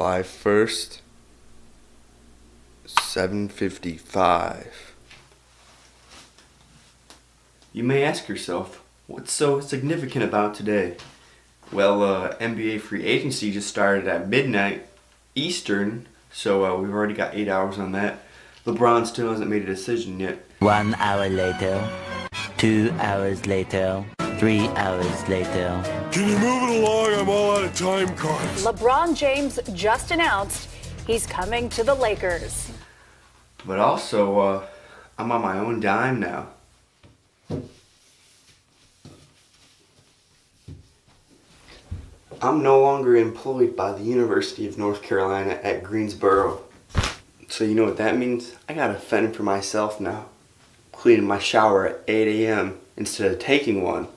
July 1st, 7:55. You may ask yourself, what's so significant about today? Well, NBA free agency just started at midnight Eastern, so we've already got 8 hours on that. LeBron still hasn't made a decision yet. 1 hour later, 2 hours later, 3 hours later. Can you move it along? I'm all out of time cards. LeBron James just announced he's coming to the Lakers. But also, I'm on my own dime now. I'm no longer employed by the University of North Carolina at Greensboro. So you know what that means? I gotta fend for myself now. Cleaning my shower at 8 a.m. instead of taking one.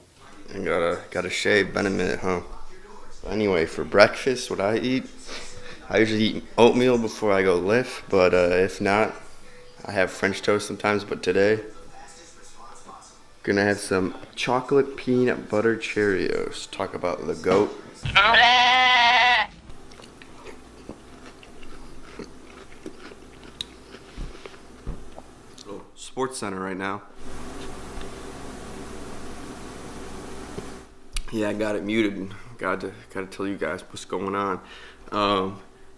And gotta shave, been a minute, huh? But anyway, for breakfast, what I eat, I usually eat oatmeal before I go lift, but if not, I have French toast sometimes, but today, gonna have some chocolate peanut butter Cheerios. Talk about the GOAT. Sports Center right now. Yeah, I got it muted. Gotta tell you guys what's going on.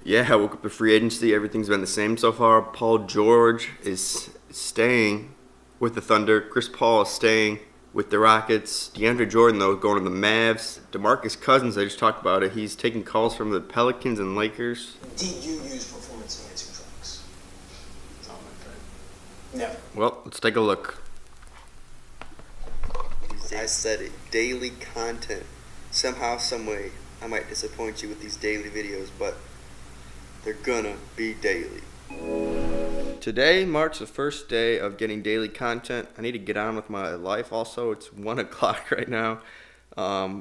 Yeah, I woke up to free agency. Everything's been the same so far. Paul George is staying with the Thunder. Chris Paul is staying with the Rockets. DeAndre Jordan, though, is going to the Mavs. DeMarcus Cousins, I just talked about it. He's taking calls from the Pelicans and Lakers. Did you use performance-enhancing drugs? No, my friend. Never. Well, let's take a look. I said it. Daily content. Somehow, someway, I might disappoint you with these daily videos, but they're gonna be daily. Today marks the first day of getting daily content. I need to get on with my life also. It's 1 o'clock right now.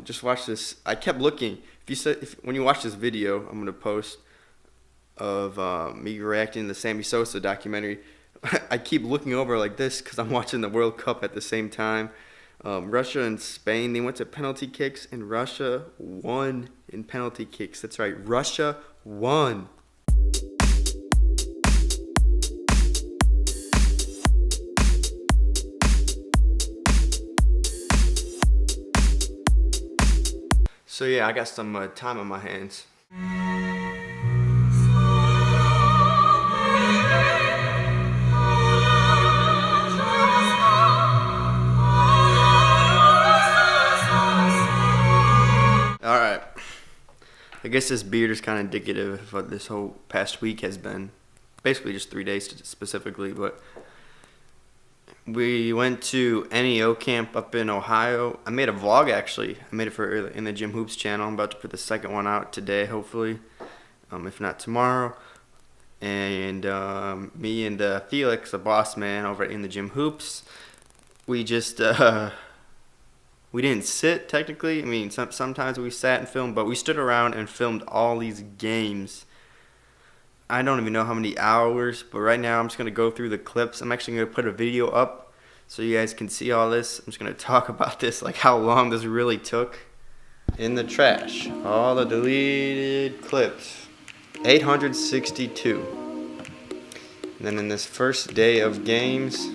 Just watch this. I kept looking. When you watch this video, I'm gonna post of me reacting to the Sammy Sosa documentary. I keep looking over like this because I'm watching the World Cup at the same time. Russia and Spain, they went to penalty kicks, and Russia won in penalty kicks. That's right, Russia won. So yeah, I got some time on my hands. Alright, I guess this beard is kind of indicative of what this whole past week has been. Basically just 3 days specifically, but we went to NEO camp up in Ohio. I made a vlog actually. I made it for in the Gym Hoops channel. I'm about to put the second one out today, hopefully, if not tomorrow. And me and Felix, the boss man over at In the Gym Hoops, we just we didn't sit technically. I mean, sometimes we sat and filmed, but we stood around and filmed all these games. I don't even know how many hours, but right now I'm just going to go through the clips. I'm actually going to put a video up so you guys can see all this. I'm just going to talk about this, like how long this really took. In the trash, all the deleted clips, 862. And then in this first day of games,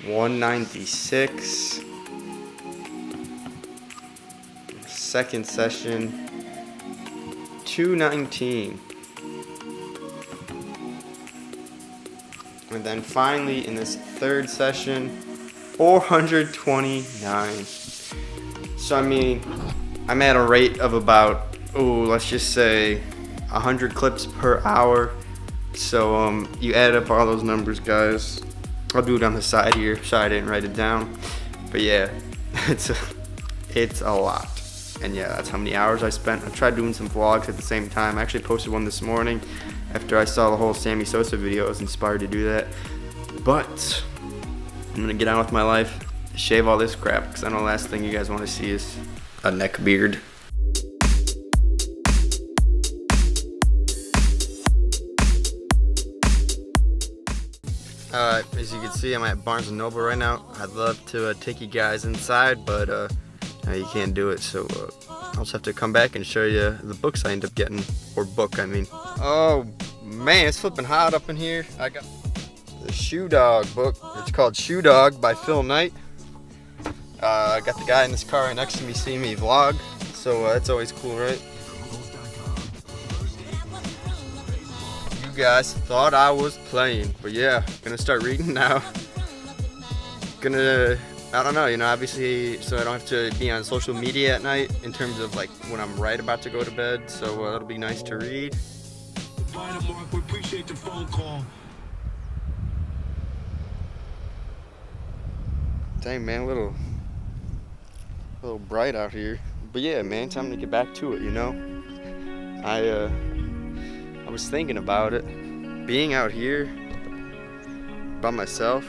196. Second session, 219. And then finally in this third session, 429. So I mean, I'm at a rate of about, let's just say 100 clips per hour. So you add up all those numbers, guys. I'll do it on the side here. Sorry I didn't write it down. But yeah, it's a lot. And yeah, that's how many hours I spent. I tried doing some vlogs at the same time. I actually posted one this morning after I saw the whole Sammy Sosa video. I was inspired to do that. But I'm gonna get on with my life, shave all this crap, because I know the last thing you guys want to see is a neck beard. As you can see, I'm at Barnes & Noble right now. I'd love to take you guys inside, but you can't do it, so I'll just have to come back and show you the books I end up getting. Or book, I mean. Oh man, it's flipping hot up in here. I got the Shoe Dog book. It's called Shoe Dog by Phil Knight. I got the guy in this car right next to me seeing me vlog, so that's always cool, right? You guys thought I was playing, but yeah, gonna start reading now. I don't know, obviously, so I don't have to be on social media at night in terms of like when I'm right about to go to bed, so it'll be nice to read. Mark, we appreciate the phone call. Dang, man, a little bright out here. But yeah, man, time to get back to it, I was thinking about it. Being out here by myself,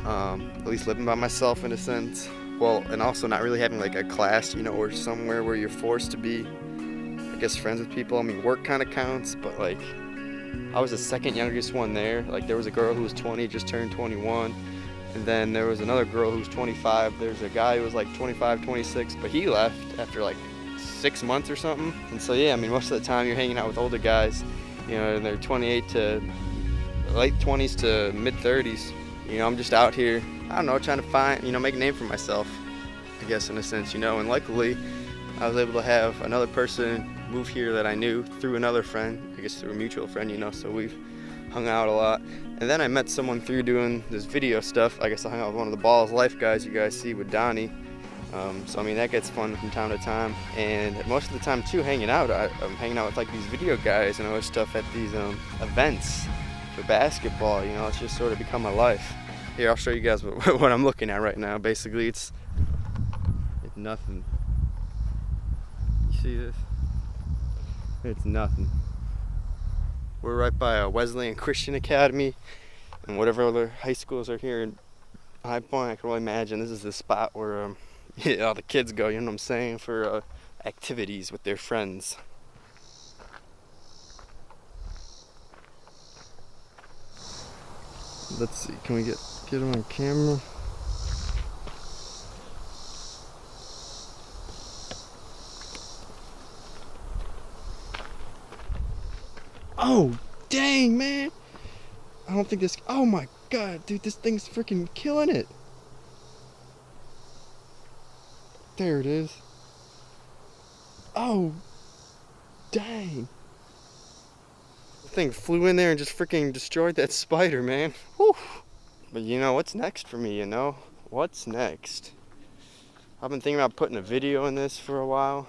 at least living by myself in a sense. Well, and also not really having like a class, or somewhere where you're forced to be, I guess, friends with people. I mean, work kind of counts, but like, I was the second youngest one there. Like, there was a girl who was 20, just turned 21. And then there was another girl who was 25. There's a guy who was like 25, 26, but he left after like 6 months or something. And so, yeah, I mean, most of the time you're hanging out with older guys, and they're 28 to late 20s to mid 30s. I'm just out here, I don't know, trying to find, make a name for myself, I guess, in a sense, and luckily I was able to have another person move here that I knew through another friend, I guess through a mutual friend, so we've hung out a lot. And then I met someone through doing this video stuff. I guess I hung out with one of the Balls Life guys you guys see with Donnie. So I mean, that gets fun from time to time. And most of the time too, hanging out, I'm hanging out with like these video guys and other stuff at these events for basketball. It's just sort of become my life. Here, I'll show you guys what I'm looking at right now. Basically, it's nothing. You see this? It's nothing. We're right by Wesleyan Christian Academy, and whatever other high schools are here in High Point. I can only imagine this is the spot where all the kids go, what I'm saying, for activities with their friends. Let's see, can we get him on camera? Oh, dang, man. I don't think this... Oh, my God, dude, this thing's freaking killing it. There it is. Oh, dang. The thing flew in there and just freaking destroyed that spider, man. Whew. But what's next for me, What's next? I've been thinking about putting a video in this for a while.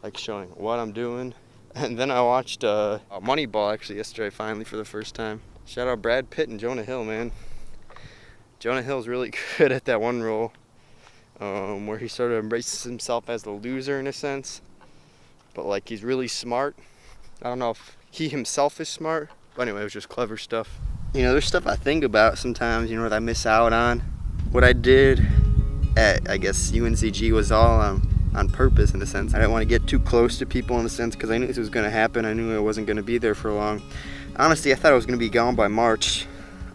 Like showing what I'm doing. And then I watched Moneyball actually yesterday, finally, for the first time. Shout out Brad Pitt and Jonah Hill, man. Jonah Hill's really good at that one role where he sort of embraces himself as the loser in a sense. But like, he's really smart. I don't know if he himself is smart, but anyway, it was just clever stuff. There's stuff I think about sometimes, that I miss out on. What I did at, I guess, UNCG was all on purpose in a sense. I didn't want to get too close to people in a sense because I knew this was going to happen. I knew I wasn't going to be there for long. Honestly, I thought I was going to be gone by March.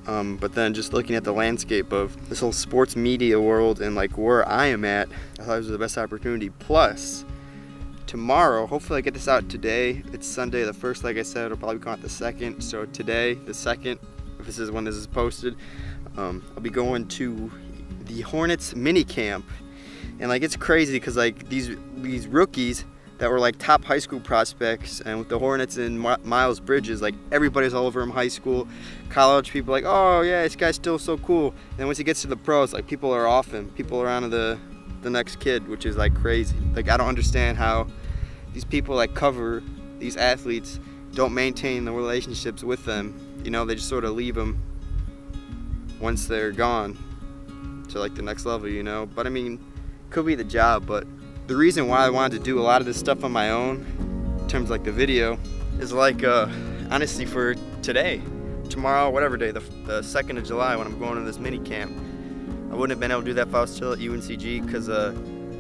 But then just looking at the landscape of this whole sports media world and like where I am at, I thought it was the best opportunity. Plus, tomorrow, hopefully I get this out today. It's Sunday the 1st, like I said. It'll probably come out the 2nd. So today, the 2nd, if this is when this is posted, I'll be going to the Hornets mini camp. And like, it's crazy because like these rookies that were like top high school prospects, and with the Hornets and Miles Bridges, like everybody's all over him, high school, college people, like, oh yeah, this guy's still so cool. And once he gets to the pros, like people are off him, people are on to the next kid, which is like crazy. Like, I don't understand how these people that cover these athletes don't maintain the relationships with them. They just sort of leave them once they're gone to like the next level, But I mean, could be the job, but the reason why I wanted to do a lot of this stuff on my own, in terms of like the video, is like honestly for today, tomorrow, whatever day, the 2nd of July, when I'm going to this mini camp. I wouldn't have been able to do that if I was still at UNCG because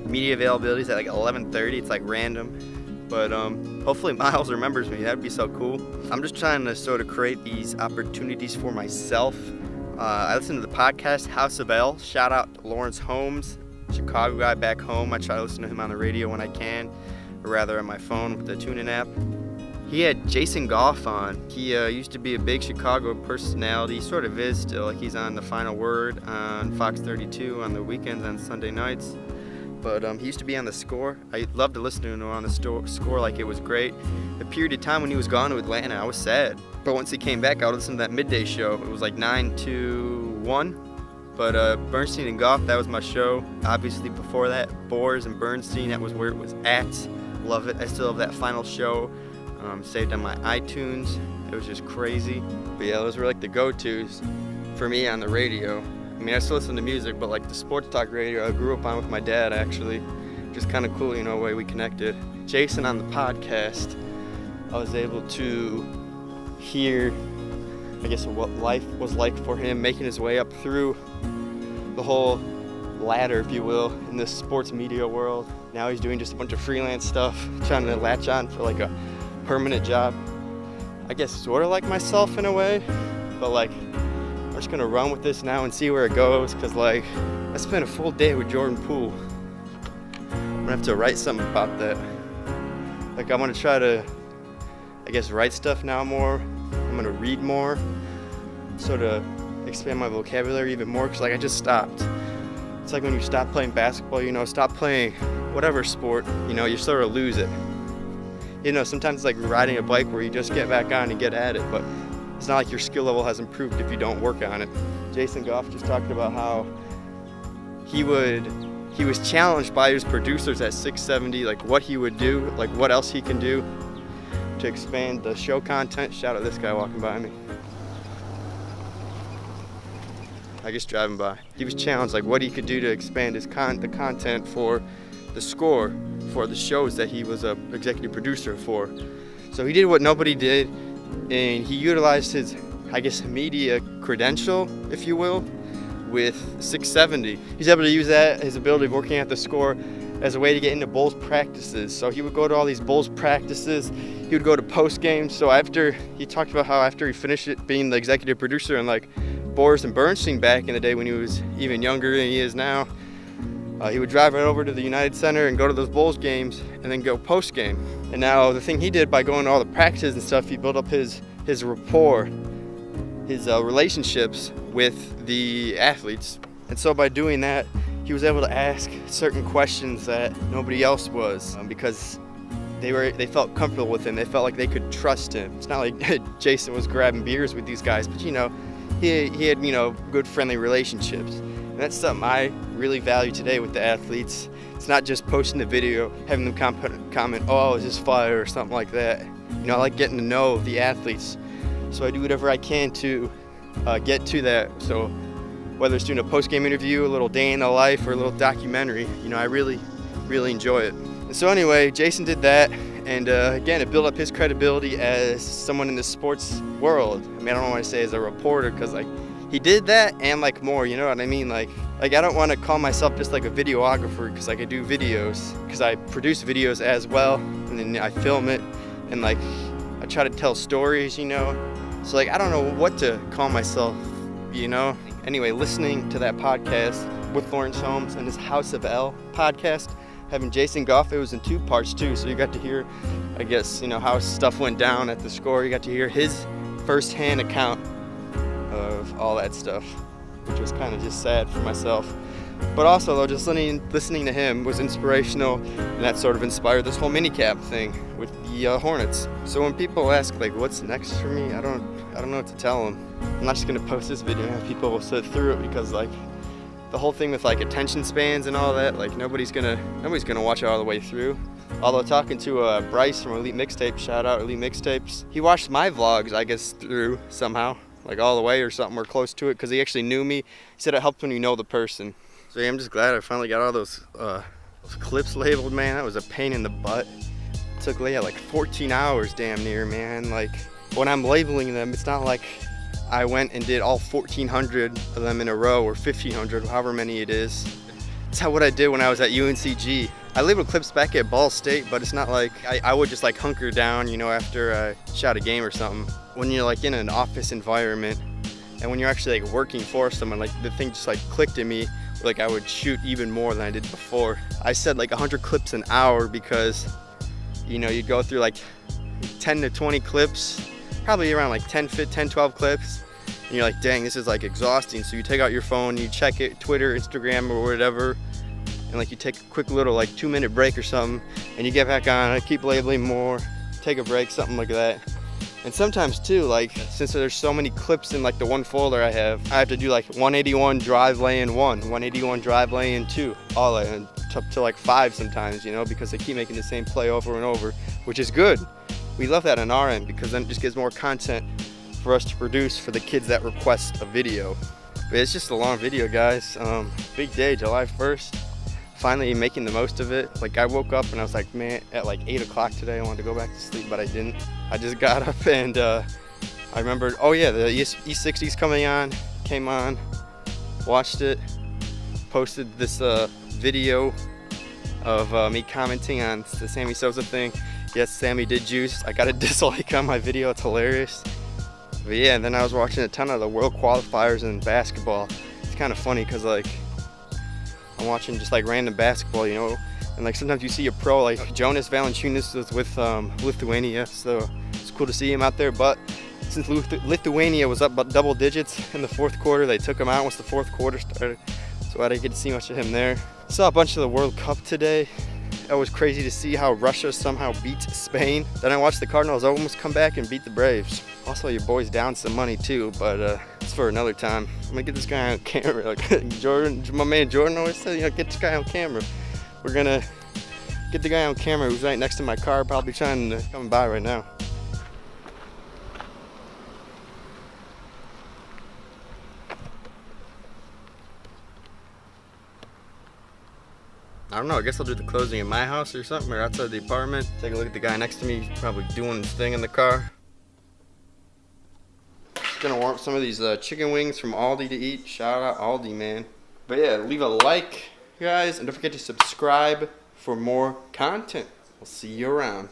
media availability is at like 11:30. It's like random, but hopefully Miles remembers me. That'd be so cool. I'm just trying to sort of create these opportunities for myself. I listen to the podcast House of L. Shout out to Laurence Holmes. Chicago guy back home. I try to listen to him on the radio when I can, or rather on my phone with the TuneIn app. He had Jason Goff on. He used to be a big Chicago personality, sort of is still. Like he's on The Final Word on Fox 32 on the weekends on Sunday nights. But he used to be on The Score. I loved to listen to him on The Score, like it was great. The period of time when he was gone to Atlanta, I was sad. But once he came back, I would listen to that midday show. It was like 9 to 1. But Bernstein and Goff, that was my show. Obviously before that, Boers and Bernstein, that was where it was at. Love it. I still have that final show saved on my iTunes. It was just crazy. But yeah, those were like the go-tos for me on the radio. I mean, I still listen to music, but like the sports talk radio I grew up on with my dad, actually. Just kind of cool, you know, the way we connected. Jason on the podcast, I was able to hear, I guess, what life was like for him, making his way up through the whole ladder, if you will, in the sports media world. Now he's doing just a bunch of freelance stuff, trying to latch on for like a permanent job. I guess sort of like myself in a way, but like I'm just gonna run with this now and see where it goes, because like I spent a full day with Jordan Poole. I'm gonna have to write something about that. Like I want to try to, I guess, write stuff now more. I'm gonna read more, sort of expand my vocabulary even more, because like I just stopped. It's like when you stop playing basketball, you know, stop playing whatever sport, you know, you sort of lose it. You know, sometimes it's like riding a bike where you just get back on and get at it, but it's not like your skill level has improved if you don't work on it. Jason Goff just talked about how he was challenged by his producers at 670, like what he would do, like what else he can do to expand the show content. Shout out this guy walking by me. I guess driving by. He was challenged like what he could do to expand his the content for the Score, for the shows that he was a executive producer for. So he did what nobody did, and he utilized his, I guess, media credential, if you will, with 670. He's able to use that, his ability of working at the Score, as a way to get into Bulls practices. So he would go to all these Bulls practices, he would go to post games. So after, he talked about how after he finished it being the executive producer and like Boers and Bernstein back in the day when he was even younger than he is now, he would drive right over to the United Center and go to those Bulls games and then go post game. And now the thing he did by going to all the practices and stuff, he built up his rapport, his relationships with the athletes. And so by doing that, he was able to ask certain questions that nobody else was, because they felt comfortable with him. They felt like they could trust him. It's not like Jason was grabbing beers with these guys, but you know, he had, you know, good friendly relationships. And that's something I really value today with the athletes. It's not just posting the video, having them comment, oh, is this fire or something like that. You know, I like getting to know the athletes. So I do whatever I can to get to that. So whether it's doing a post-game interview, a little day in the life, or a little documentary, you know, I really, really enjoy it. And so anyway, Jason did that. And again, it built up his credibility as someone in the sports world. I mean, I don't want to say as a reporter, because like he did that and like more, you know what I mean? Like I don't want to call myself just like a videographer, because like I do videos, because I produce videos as well, and then I film it, and like I try to tell stories, you know? So like I don't know what to call myself, you know? Anyway, listening to that podcast with Laurence Holmes and his House of L podcast, having Jason Goff, it was in 2 parts too, so you got to hear, I guess, you know, how stuff went down at the Score. You got to hear his first-hand account of all that stuff, which was kind of just sad for myself. But also, though, just listening to him was inspirational, and that sort of inspired this whole minicap thing with the Hornets. So when people ask, like, what's next for me, I don't know what to tell them. I'm not just gonna post this video and have people sit through it, because like the whole thing with like attention spans and all that, like nobody's gonna watch it all the way through. Although talking to Bryce from Elite Mixtapes, shout out Elite Mixtapes, he watched my vlogs, I guess, through somehow, like all the way or something, or close to it, because he actually knew me. He said it helped when you know the person. So yeah, I'm just glad I finally got all those clips labeled, man. That was a pain in the butt. It took like 14 hours damn near, man. Like when I'm labeling them, it's not like I went and did all 1,400 of them in a row, or 1,500, however many it is. That's what I did when I was at UNCG. I labeled clips back at Ball State, but it's not like I would just like hunker down, you know, after I shot a game or something. When you're like in an office environment And when you're actually like working for someone, like the thing just like clicked in me, like I would shoot even more than I did before. I said like 100 clips an hour because, you know, you'd go through like 10 to 20 clips, probably around like 10, 12 clips. And you're like, dang, this is like exhausting. So you take out your phone, you check it, Twitter, Instagram, or whatever, and like you take a quick little like 2-minute break or something, and you get back on, keep labeling more, take a break, something like that. And sometimes too, like since there's so many clips in like the one folder I have to do like 181 drive lane 1, 181 drive lane 2, all like up to like 5 sometimes, you know, because they keep making the same play over and over, which is good. We love that on our end because then it just gives more content for us to produce for the kids that request a video. But it's just a long video, guys. Big day, July 1st. Finally making the most of it. Like I woke up and I was like, man, at like 8 o'clock today I wanted to go back to sleep, but I didn't. I just got up and I remembered, oh yeah, the E60's coming on, came on, watched it, posted this video of me commenting on the Sammy Sosa thing. Yes, Sammy did juice. I got a dislike on my video, it's hilarious. But yeah, and then I was watching a ton of the world qualifiers in basketball. It's kind of funny because like I'm watching just like random basketball, you know, and like sometimes you see a pro like Jonas Valanciunas was with Lithuania, so it's cool to see him out there. But since Lithuania was up double digits in the fourth quarter, they took him out once the fourth quarter started, so I didn't get to see much of him there. Saw a bunch of the World Cup today. It was crazy to see how Russia somehow beat Spain. Then I watched the Cardinals almost come back and beat the Braves. Also, your boy's down some money too, but it's for another time. I'm gonna get this guy on camera. Like Jordan, my man Jordan always said, you know, get this guy on camera. We're gonna get the guy on camera who's right next to my car, probably trying to come by right now. I don't know, I guess I'll do the closing in my house or something, or outside the apartment. Take a look at the guy next to me, he's probably doing his thing in the car. Just gonna warm up some of these chicken wings from Aldi to eat. Shout out Aldi, man. But yeah, leave a like, guys, and don't forget to subscribe for more content. We'll see you around.